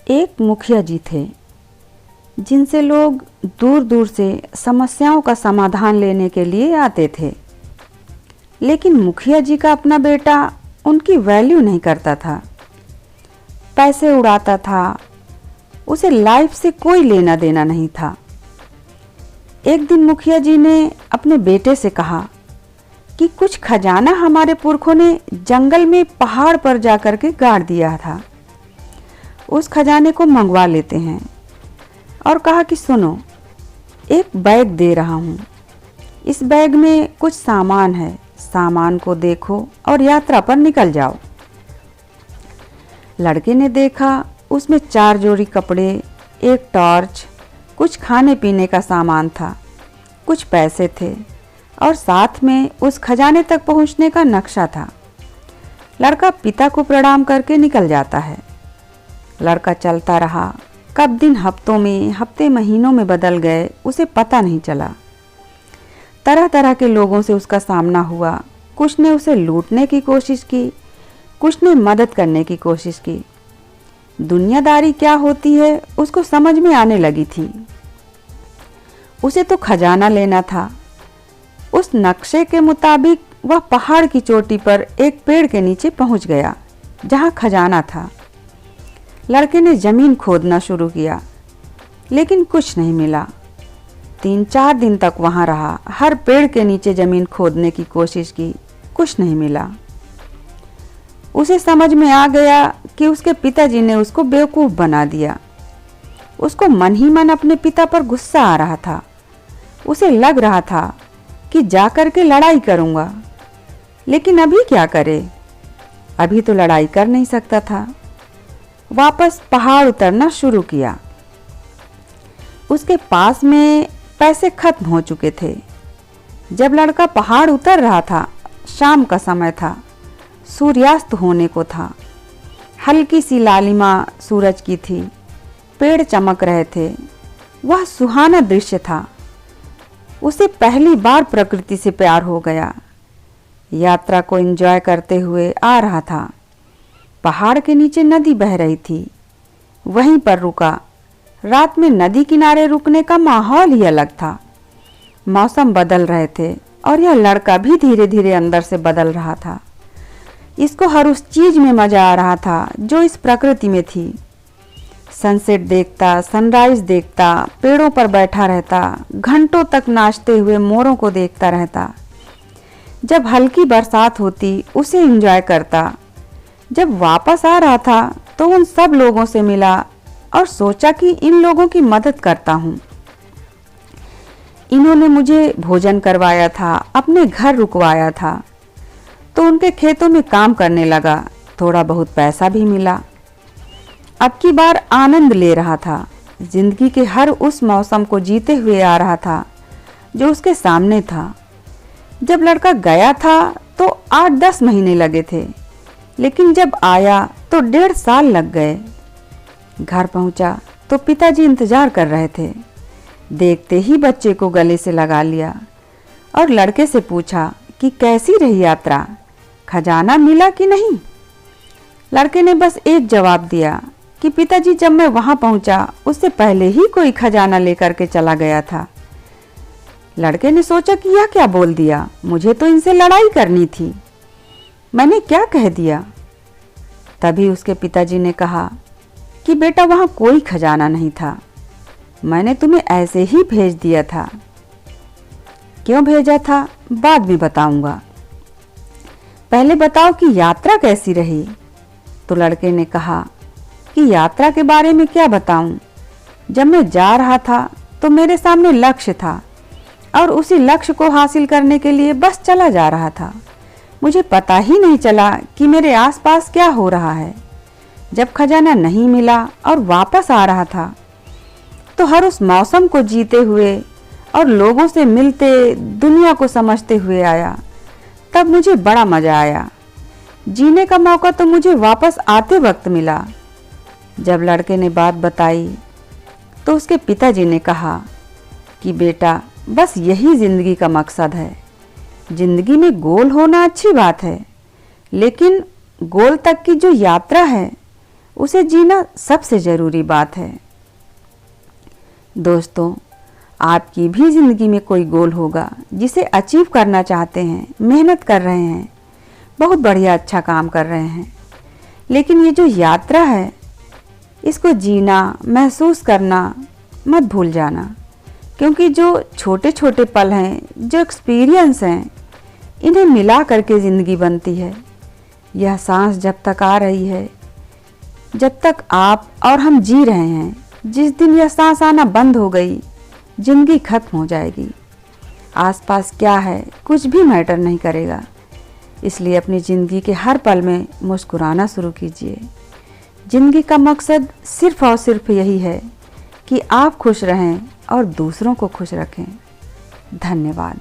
एक मुखिया जी थे जिनसे लोग दूर दूर से समस्याओं का समाधान लेने के लिए आते थे। लेकिन मुखिया जी का अपना बेटा उनकी वैल्यू नहीं करता था, पैसे उड़ाता था। उसे लाइफ से कोई लेना देना नहीं था। एक दिन मुखिया जी ने अपने बेटे से कहा कि कुछ खजाना हमारे पुरखों ने जंगल में पहाड़ पर जाकर के गाड़ दिया था, उस खजाने को मंगवा लेते हैं। और कहा कि सुनो, एक बैग दे रहा हूँ, इस बैग में कुछ सामान है, सामान को देखो और यात्रा पर निकल जाओ। लड़के ने देखा, उसमें 4 जोड़ी कपड़े, एक टॉर्च, कुछ खाने पीने का सामान था, कुछ पैसे थे और साथ में उस खजाने तक पहुंचने का नक्शा था। लड़का पिता को प्रणाम करके निकल जाता है। लड़का चलता रहा। कब दिन हफ्तों में, हफ्ते महीनों में बदल गए, उसे पता नहीं चला। तरह तरह के लोगों से उसका सामना हुआ। कुछ ने उसे लूटने की कोशिश की, कुछ ने मदद करने की कोशिश की। दुनियादारी क्या होती है उसको समझ में आने लगी थी। उसे तो खजाना लेना था। उस नक्शे के मुताबिक वह पहाड़ की चोटी पर एक पेड़ के नीचे पहुंच गया जहां खजाना था। लड़के ने जमीन खोदना शुरू किया, लेकिन कुछ नहीं मिला। 3-4 दिन तक वहां रहा, हर पेड़ के नीचे जमीन खोदने की कोशिश की, कुछ नहीं मिला। उसे समझ में आ गया कि उसके पिताजी ने उसको बेवकूफ बना दिया। उसको मन ही मन अपने पिता पर गुस्सा आ रहा था। उसे लग रहा था कि जाकर के लड़ाई करूंगा, लेकिन अभी क्या करे? अभी तो लड़ाई कर नहीं सकता था। वापस पहाड़ उतरना शुरू किया। उसके पास में पैसे खत्म हो चुके थे। जब लड़का पहाड़ उतर रहा था, शाम का समय था, सूर्यास्त होने को था। हल्की सी लालिमा सूरज की थी, पेड़ चमक रहे थे। वह सुहाना दृश्य था। उसे पहली बार प्रकृति से प्यार हो गया। यात्रा को एंजॉय करते हुए आ रहा था। पहाड़ के नीचे नदी बह रही थी, वहीं पर रुका। रात में नदी किनारे रुकने का माहौल ही अलग था। मौसम बदल रहे थे और यह लड़का भी धीरे धीरे अंदर से बदल रहा था। इसको हर उस चीज में मजा आ रहा था जो इस प्रकृति में थी। सनसेट देखता, सनराइज देखता, पेड़ों पर बैठा रहता, घंटों तक नाचते हुए मोरों को देखता रहता। जब हल्की बरसात होती उसे एंजॉय करता। जब वापस आ रहा था तो उन सब लोगों से मिला और सोचा कि इन लोगों की मदद करता हूँ। इन्होंने मुझे भोजन करवाया था, अपने घर रुकवाया था, तो उनके खेतों में काम करने लगा। थोड़ा बहुत पैसा भी मिला। अब की बार आनंद ले रहा था। जिंदगी के हर उस मौसम को जीते हुए आ रहा था जो उसके सामने था। जब लड़का गया था तो 8-10 महीने लगे थे, लेकिन जब आया तो 1.5 साल लग गए। घर पहुंचा तो पिताजी इंतजार कर रहे थे। देखते ही बच्चे को गले से लगा लिया और लड़के से पूछा कि कैसी रही यात्रा, खजाना मिला कि नहीं। लड़के ने बस एक जवाब दिया कि पिताजी, जब मैं वहां पहुंचा उससे पहले ही कोई खजाना लेकर के चला गया था। लड़के ने सोचा कि यह क्या बोल दिया, मुझे तो इनसे लड़ाई करनी थी, मैंने क्या कह दिया। तभी उसके पिताजी ने कहा कि बेटा, वहां कोई खजाना नहीं था, मैंने तुम्हें ऐसे ही भेज दिया था। क्यों भेजा था बाद में बताऊंगा, पहले बताओ कि यात्रा कैसी रही। तो लड़के ने कहा कि यात्रा के बारे में क्या बताऊं, जब मैं जा रहा था तो मेरे सामने लक्ष्य था और उसी लक्ष्य को हासिल करने के लिए बस चला जा रहा था। मुझे पता ही नहीं चला कि मेरे आसपास क्या हो रहा है। जब खजाना नहीं मिला और वापस आ रहा था तो हर उस मौसम को जीते हुए और लोगों से मिलते, दुनिया को समझते हुए आया। तब मुझे बड़ा मजा आया। जीने का मौका तो मुझे वापस आते वक्त मिला। जब लड़के ने बात बताई तो उसके पिताजी ने कहा कि बेटा, बस यही जिंदगी का मकसद है। जिंदगी में गोल होना अच्छी बात है, लेकिन गोल तक की जो यात्रा है उसे जीना सबसे ज़रूरी बात है। दोस्तों, आपकी भी ज़िंदगी में कोई गोल होगा जिसे अचीव करना चाहते हैं, मेहनत कर रहे हैं, बहुत बढ़िया अच्छा काम कर रहे हैं, लेकिन ये जो यात्रा है इसको जीना, महसूस करना मत भूल जाना, क्योंकि जो छोटे छोटे पल हैं, जो एक्सपीरियंस हैं, इन्हें मिला करके ज़िंदगी बनती है। यह सांस जब तक आ रही है, जब तक आप और हम जी रहे हैं, जिस दिन यह सांस आना बंद हो गई, ज़िंदगी खत्म हो जाएगी। आसपास क्या है कुछ भी मैटर नहीं करेगा। इसलिए अपनी ज़िंदगी के हर पल में मुस्कुराना शुरू कीजिए। ज़िंदगी का मकसद सिर्फ़ और सिर्फ यही है कि आप खुश रहें और दूसरों को खुश रखें। धन्यवाद।